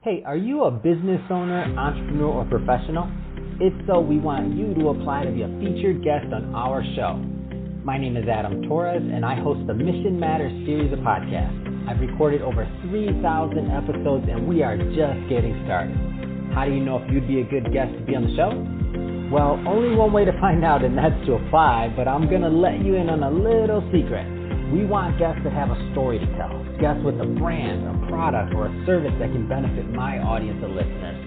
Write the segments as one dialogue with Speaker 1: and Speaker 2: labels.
Speaker 1: Hey, are you a business owner, entrepreneur, or professional? If so, we want you to apply to be a featured guest on our show. My name is Adam Torres, and I host the Mission Matters series of podcasts. I've recorded over 3,000 episodes, and we are just getting started. How do you know if you'd be a good guest to be on the show? Well, only one way to find out, and that's to apply, but I'm going to let you in on a little secret. We want guests that have a story to tell, guests with a brand, a product, or a service that can benefit my audience of listeners.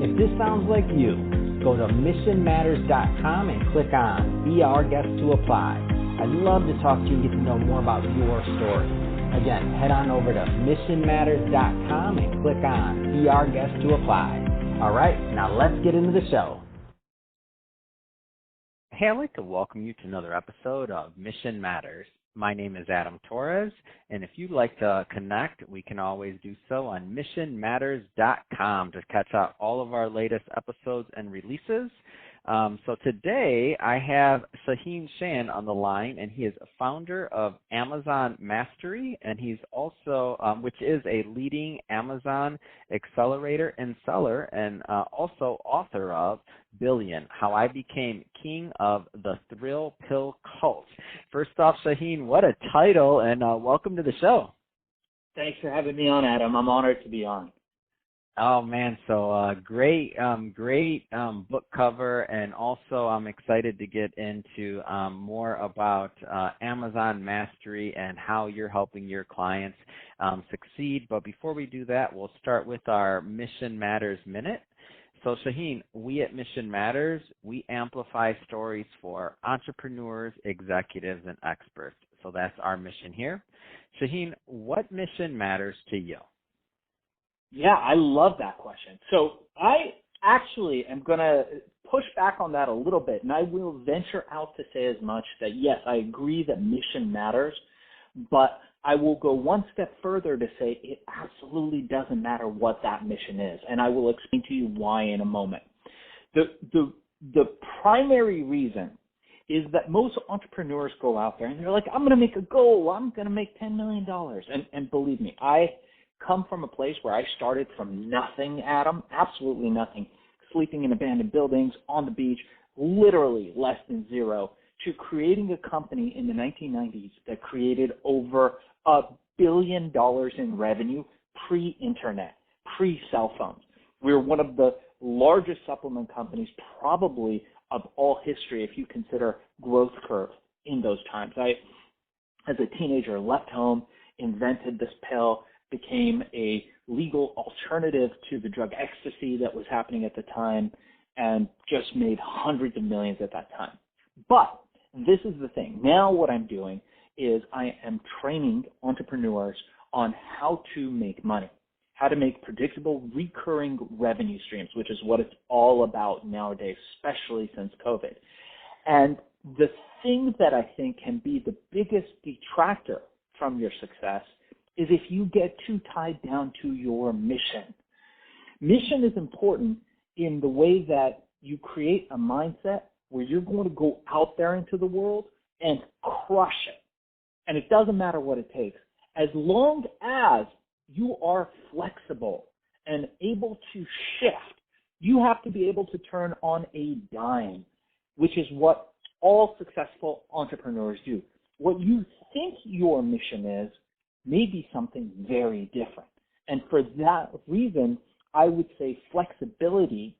Speaker 1: If this sounds like you, go to missionmatters.com and click on Be Our Guest to apply. I'd love to talk to you and get to know more about your story. Again, head on over to missionmatters.com and click on Be Our Guest to apply. All right, now let's get into the show. Hey, I'd like to welcome you to another episode of Mission Matters. My name is Adam Torres, and if you'd like to connect, we can always do so on missionmatters.com to catch up all of our latest episodes and releases. So today I have Shaahin on the line, and he is a founder of Amazon Mastery, and he's also, which is a leading Amazon accelerator and seller, and also author of Billion, How I Became King of the Thrill Pill Cult. First off, Shaahin, what a title, and welcome to the show.
Speaker 2: Thanks for having me on, Adam. I'm honored to be on.
Speaker 1: Oh, man, so great book cover, and also I'm excited to get into more about Amazon Mastery and how you're helping your clients succeed. But before we do that, we'll start with our Mission Matters Minute. So, Shaahin, we at Mission Matters, we amplify stories for entrepreneurs, executives, and experts. So that's our mission here. Shaahin, what mission matters to you?
Speaker 2: Yeah, I love that question. So I actually am going to push back on that a little bit, and I will venture out to say as much that, yes, I agree that mission matters, but I will go one step further to say it absolutely doesn't matter what that mission is, and I will explain to you why in a moment. The primary reason is that most entrepreneurs go out there and they're like, I'm going to make a goal. I'm going to make $10 million. And believe me, I come from a place where I started from nothing, Adam, absolutely nothing, sleeping in abandoned buildings, on the beach, literally less than zero, to creating a company in the 1990s that created over $1 billion in revenue pre-internet, pre-cell phones. We were one of the largest supplement companies probably of all history if you consider growth curve in those times. I, as a teenager, left home, invented this pill, became a legal alternative to the drug ecstasy that was happening at the time, and just made hundreds of millions at that time. But this is the thing. Now what I'm doing is I am training entrepreneurs on how to make money, how to make predictable recurring revenue streams, which is what it's all about nowadays, especially since COVID. And the thing that I think can be the biggest detractor from your success is if you get too tied down to your mission. Mission is important in the way that you create a mindset where you're going to go out there into the world and crush it. And it doesn't matter what it takes. As long as you are flexible and able to shift, you have to be able to turn on a dime, which is what all successful entrepreneurs do. What you think your mission is may be something very different. And for that reason, I would say flexibility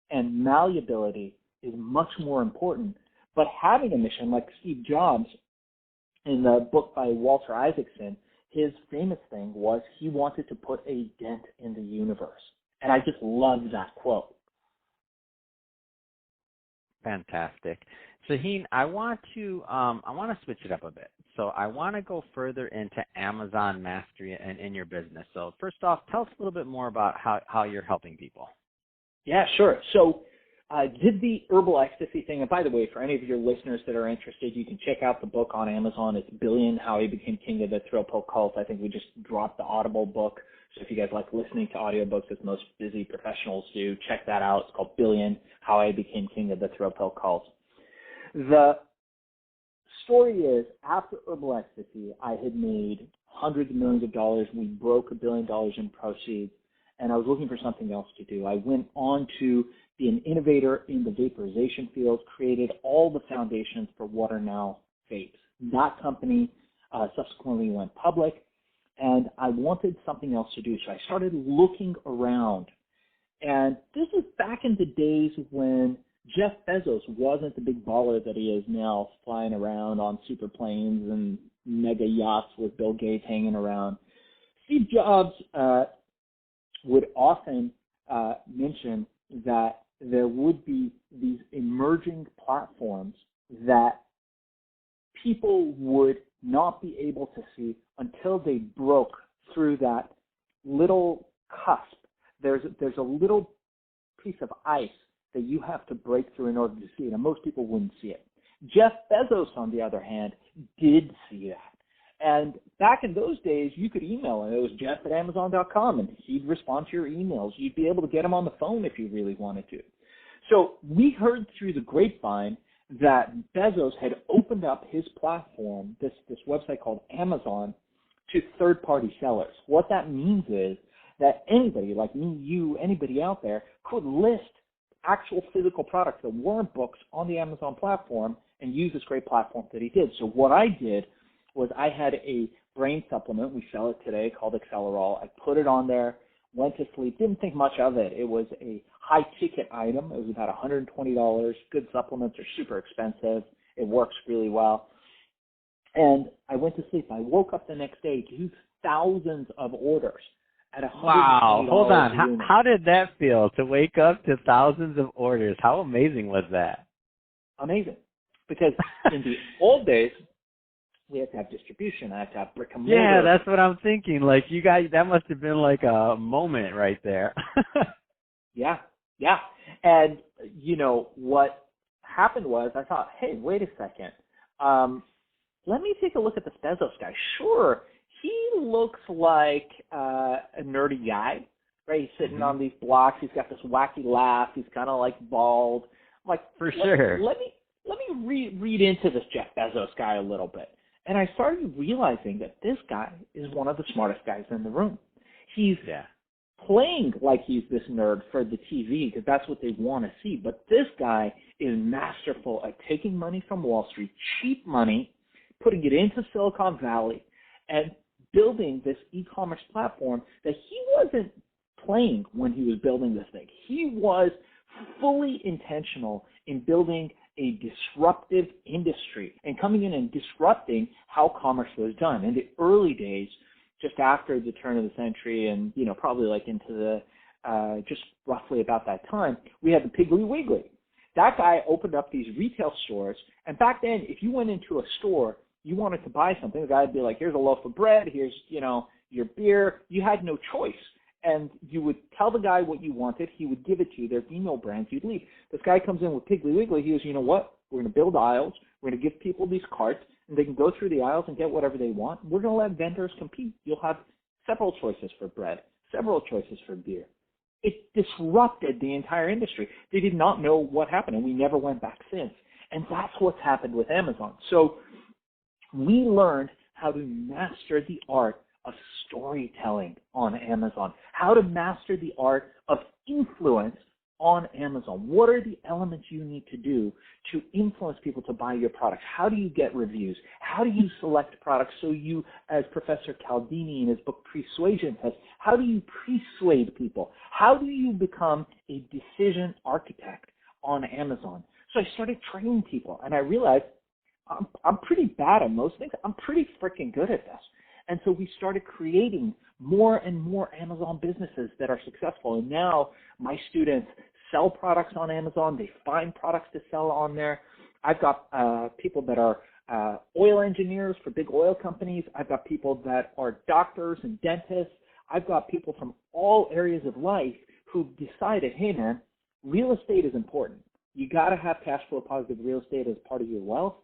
Speaker 2: and malleability is much more important. But having a mission, like Steve Jobs in the book by Walter Isaacson, his famous thing was he wanted to put a dent in the universe. And I just love that quote.
Speaker 1: Fantastic. Shaahin, I want to switch it up a bit. So I want to go further into Amazon Mastery and in your business. So first off, tell us a little bit more about how you're helping people.
Speaker 2: Yeah, sure. So I did the herbal ecstasy thing. And by the way, for any of your listeners that are interested, you can check out the book on Amazon. It's Billion, How I Became King of the Thrill Pill Cult. I think we just dropped the Audible book. So if you guys like listening to audiobooks, as most busy professionals do, check that out. It's called Billion, How I Became King of the Thrill Pill Cult. The story is, after herbal ecstasy, I had made hundreds of millions of dollars. We broke $1 billion in proceeds. and I was looking for something else to do. I went on to be an innovator in the vaporization field, created all the foundations for what are now vapes. That company subsequently went public, and I wanted something else to do, so I started looking around. And this is back in the days when Jeff Bezos wasn't the big baller that he is now, flying around on super planes and mega yachts with Bill Gates hanging around. Steve Jobs would often mention that there would be these emerging platforms that people would not be able to see until they broke through that little cusp. There's a little piece of ice that you have to break through in order to see it, and most people wouldn't see it. Jeff Bezos, on the other hand, did see that. And back in those days, you could email him. It was jeff@amazon.com, and he'd respond to your emails. You'd be able to get him on the phone if you really wanted to. So we heard through the grapevine that Bezos had opened up his platform, this website called Amazon, to third-party sellers. What that means is that anybody, like me, you, anybody out there, could list actual physical products that weren't books on the Amazon platform and use this great platform that he did. So what I did was I had a brain supplement, we sell it today, called Accelerol. I put it on there, went to sleep, didn't think much of it. It was a high-ticket item. It was about $120. Good supplements are super expensive. It works really well. And I went to sleep. I woke up the next day to thousands of orders at $120.
Speaker 1: Wow. Hold on. How did that feel to wake up to thousands of orders? How amazing was that?
Speaker 2: Amazing. Because in the old days, we had to have distribution. I had to have brick and mortar.
Speaker 1: Yeah, that's what I'm thinking. Like, you guys, that must have been like a moment right there.
Speaker 2: Yeah. And, what happened was I thought, hey, wait a second. Let me take a look at this Bezos guy. Sure, he looks like a nerdy guy, right? He's sitting on these blocks. He's got this wacky laugh. He's kind of like bald. I'm like,
Speaker 1: for sure.
Speaker 2: Let me read into this Jeff Bezos guy a little bit. And I started realizing that this guy is one of the smartest guys in the room. He's playing like he's this nerd for the TV because that's what they want to see. But this guy is masterful at taking money from Wall Street, cheap money, putting it into Silicon Valley, and building this e-commerce platform that he wasn't playing when he was building this thing. He was fully intentional in building a disruptive industry and coming in and disrupting how commerce was done. In the early days, just after the turn of the century and, probably like into the, just roughly about that time, we had the Piggly Wiggly. That guy opened up these retail stores. And back then, if you went into a store, you wanted to buy something, the guy would be like, here's a loaf of bread, here's, your beer. You had no choice. And you would tell the guy what you wanted. He would give it to you. There'd be no brands. You'd leave. This guy comes in with Piggly Wiggly. He goes, you know what? We're going to build aisles. We're going to give people these carts, and they can go through the aisles and get whatever they want. We're going to let vendors compete. You'll have several choices for bread, several choices for beer. It disrupted the entire industry. They did not know what happened, and we never went back since. And that's what's happened with Amazon. So we learned how to master the art of storytelling on Amazon, how to master the art of influence on Amazon. What are the elements you need to do to influence people to buy your products? How do you get reviews? How do you select products so you, as Professor Cialdini in his book Persuasion says, how do you persuade people? How do you become a decision architect on Amazon? So I started training people, and I realized I'm pretty bad at most things. I'm pretty freaking good at this. And so we started creating more and more Amazon businesses that are successful. And now my students sell products on Amazon. They find products to sell on there. I've got people that are oil engineers for big oil companies. I've got people that are doctors and dentists. I've got people from all areas of life who've decided, hey, man, real estate is important. You got to have cash flow positive real estate as part of your wealth.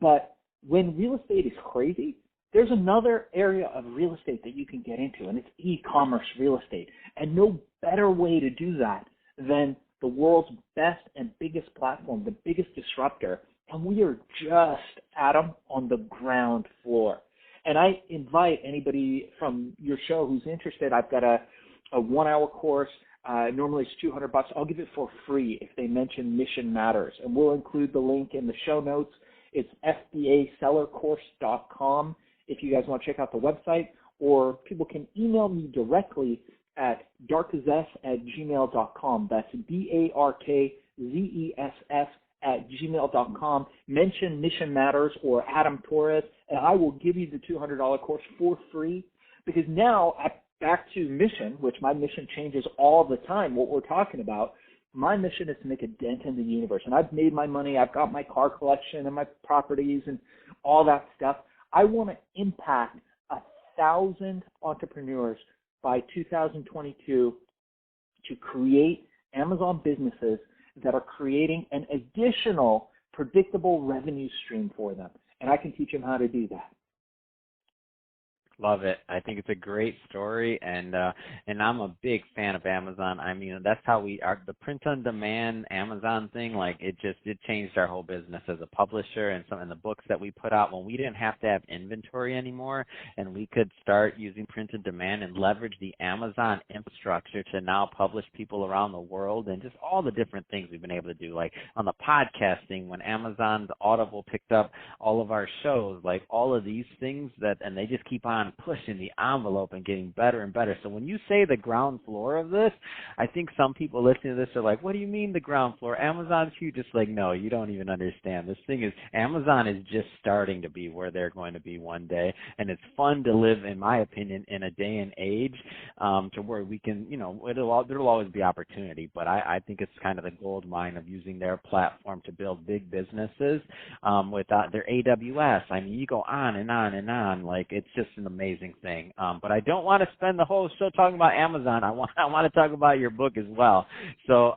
Speaker 2: But when real estate is crazy, there's another area of real estate that you can get into, and it's e-commerce real estate. And no better way to do that than the world's best and biggest platform, the biggest disruptor. And we are just, Adam, on the ground floor. And I invite anybody from your show who's interested. I've got a a 1-hour course. Normally it's $200. I'll give it for free if they mention Mission Matters, and we'll include the link in the show notes. It's FBAsellercourse.com if you guys want to check out the website, or people can email me directly at darkzess@gmail.com. That's darkzess@gmail.com. Mention Mission Matters or Adam Torres, and I will give you the $200 course for free, because now back to mission, which my mission changes all the time, what we're talking about. My mission is to make a dent in the universe. And I've made my money. I've got my car collection and my properties and all that stuff. I want to impact 1,000 entrepreneurs by 2022 to create Amazon businesses that are creating an additional predictable revenue stream for them. And I can teach them how to do that.
Speaker 1: Love it. I think it's a great story, and I'm a big fan of Amazon. I mean, that's how the print-on-demand Amazon thing, like it changed our whole business as a publisher, and some in the books that we put out when we didn't have to have inventory anymore, and we could start using print-on-demand and leverage the Amazon infrastructure to now publish people around the world, and just all the different things we've been able to do, like on the podcasting when Amazon's Audible picked up all of our shows, like all of these things and they just keep on pushing the envelope and getting better and better. So when you say the ground floor of this, I think some people listening to this are like, what do you mean the ground floor? Amazon's huge. Just like, no, you don't even understand. Amazon is just starting to be where they're going to be one day. And it's fun to live, in my opinion, in a day and age to where we can, there'll always be opportunity. But I think it's kind of the gold mine of using their platform to build big businesses without their AWS. I mean, you go on and on and on. Like, it's just an amazing thing. But I don't want to spend the whole show talking about Amazon. I want to talk about your book as well. So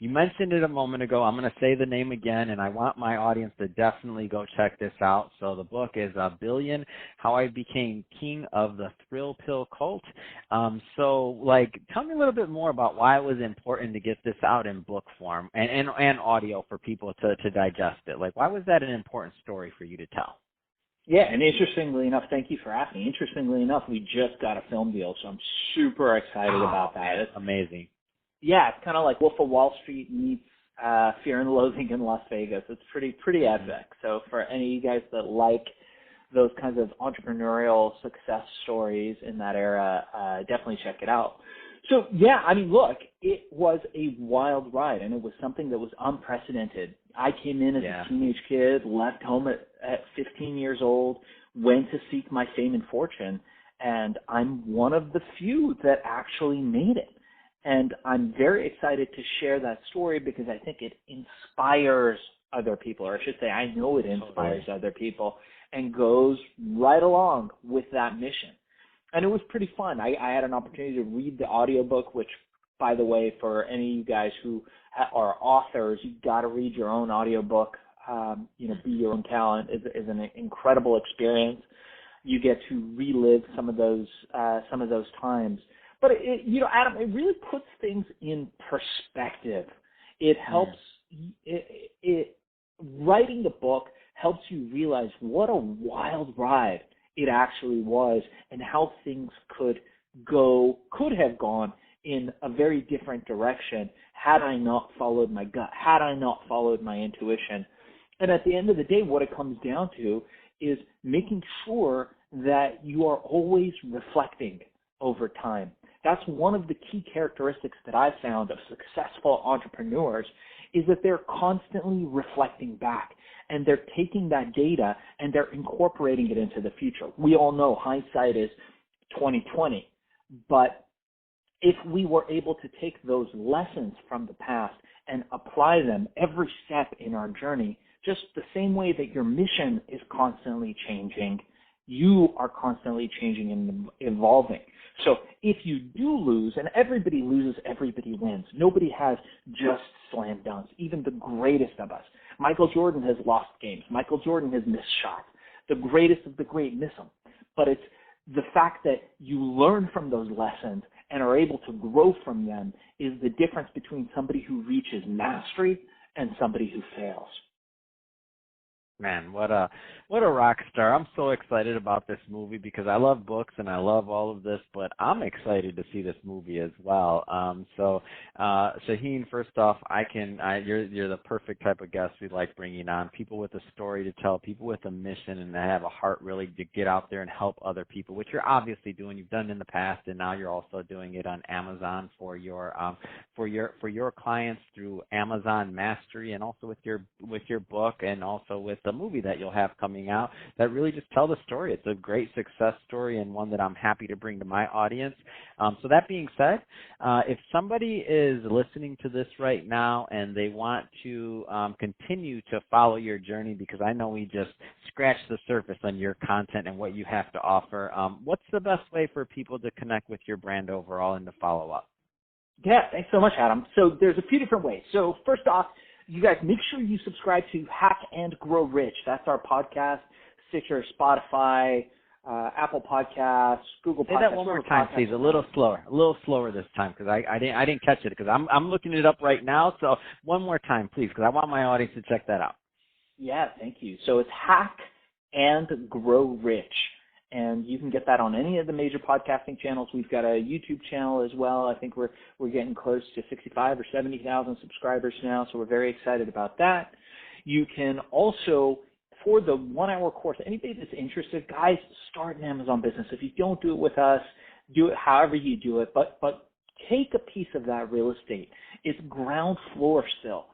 Speaker 1: you mentioned it a moment ago. I'm going to say the name again, and I want my audience to definitely go check this out. So the book is Billion, How I Became King of the Thrill Pill Cult. Tell me a little bit more about why it was important to get this out in book form and audio for people to digest it. Like, why was that an important story for you to tell?
Speaker 2: Yeah, and interestingly enough, thank you for asking. Interestingly enough, we just got a film deal, so I'm super excited about that. It's
Speaker 1: amazing.
Speaker 2: Yeah, it's kind of like Wolf of Wall Street meets Fear and Loathing in Las Vegas. It's pretty epic. So for any of you guys that like those kinds of entrepreneurial success stories in that era, definitely check it out. So, yeah, I mean, look, it was a wild ride, and it was something that was unprecedented. I came in as a teenage kid, left home at 15 years old, went to seek my fame and fortune, and I'm one of the few that actually made it. And I'm very excited to share that story because I think it inspires other people, or I should say I know it inspires other people and goes right along with that mission. And it was pretty fun. I had an opportunity to read the audiobook, which, by the way, for any of you guys who are authors, you've got to read your own audiobook. Be your own talent is an incredible experience. You get to relive some of those times. But Adam, it really puts things in perspective. It helps. Writing the book helps you realize what a wild ride it actually was, and how things could have gone in a very different direction had I not followed my gut, had I not followed my intuition. And at the end of the day, what it comes down to is making sure that you are always reflecting over time. That's one of the key characteristics that I've found of successful entrepreneurs, is that they're constantly reflecting back, and they're taking that data and they're incorporating it into the future. We all know hindsight is 20/20, but if we were able to take those lessons from the past and apply them every step in our journey, just the same way that your mission is constantly changing, you are constantly changing and evolving. So if you do lose, and everybody loses, everybody wins. Nobody has just slam dunks, even the greatest of us. Michael Jordan has lost games. Michael Jordan has missed shots. The greatest of the great miss them. But it's the fact that you learn from those lessons and are able to grow from them is the difference between somebody who reaches mastery and somebody who fails.
Speaker 1: Man, what a rock star. I'm so excited about this movie because I love books and I love all of this, but I'm excited to see this movie as well. Shaahin, first off, you're the perfect type of guest we like bringing on. People with a story to tell, people with a mission and that have a heart really to get out there and help other people, which you're obviously doing. You've done it in the past and now you're also doing it on Amazon for your clients through Amazon Mastery and also with your book and also with the movie that you'll have coming out that really just tell the story. It's a great success story and one that I'm happy to bring to my audience. So that being said, if somebody is listening to this right now and they want to continue to follow your journey, because I know we just scratched the surface on your content and what you have to offer, what's the best way for people to connect with your brand overall and to follow up?
Speaker 2: Yeah, thanks so much, Adam. So there's a few different ways. So first off, you guys make sure you subscribe to Hack and Grow Rich. That's our podcast, Stitcher, Spotify, Apple Podcasts, Google Podcasts.
Speaker 1: Say that one more time, please. A little slower this time, because I didn't catch it, because I'm looking it up right now. So one more time, please, because I want my audience to check that out.
Speaker 2: Yeah, thank you. So it's Hack and Grow Rich. And you can get that on any of the major podcasting channels. We've got a YouTube channel as well. I think we're getting close to 65 or 70,000 subscribers now, so we're very excited about that. You can also, for the 1-hour course, anybody that's interested, guys, start an Amazon business. If you don't do it with us, do it however you do it, but take a piece of that real estate. It's ground floor still.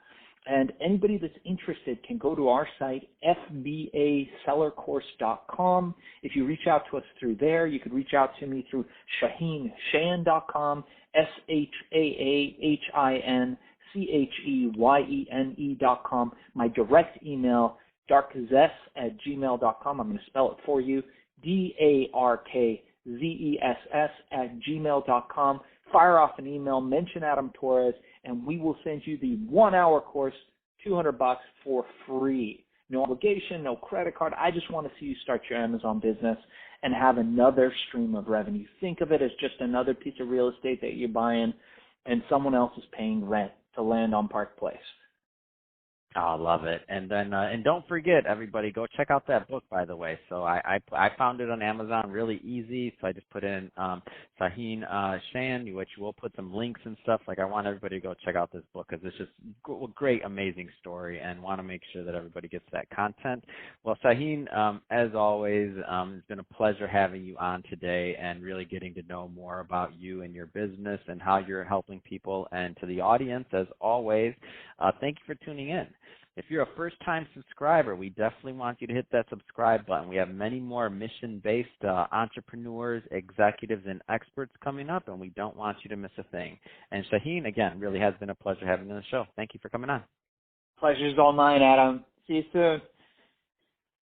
Speaker 2: And anybody that's interested can go to our site, fbasellercourse.com. If you reach out to us through there, you could reach out to me through Shaahin, Cheyene.com, SHAAHINCHEYENE.com. My direct email, darkzess@gmail.com. I'm going to spell it for you, DARKZESS@gmail.com. Fire off an email, mention Adam Torres, and we will send you the 1-hour course, $200 for free. No obligation, no credit card. I just want to see you start your Amazon business and have another stream of revenue. Think of it as just another piece of real estate that you're buying and someone else is paying rent to land on Park Place.
Speaker 1: Oh, I love it. And then, and don't forget, everybody, go check out that book, by the way. So I found it on Amazon really easy. So I just put in Shaahin Cheyene, which we'll put some links and stuff. Like, I want everybody to go check out this book because it's just a great, amazing story, and want to make sure that everybody gets that content. Well, Shaahin, as always, it's been a pleasure having you on today and really getting to know more about you and your business and how you're helping people. And to the audience, as always, thank you for tuning in. If you're a first-time subscriber, we definitely want you to hit that subscribe button. We have many more mission-based entrepreneurs, executives, and experts coming up, and we don't want you to miss a thing. And Shaahin, again, really has been a pleasure having you on the show. Thank you for coming on.
Speaker 2: Pleasure's all mine, Adam. See you soon.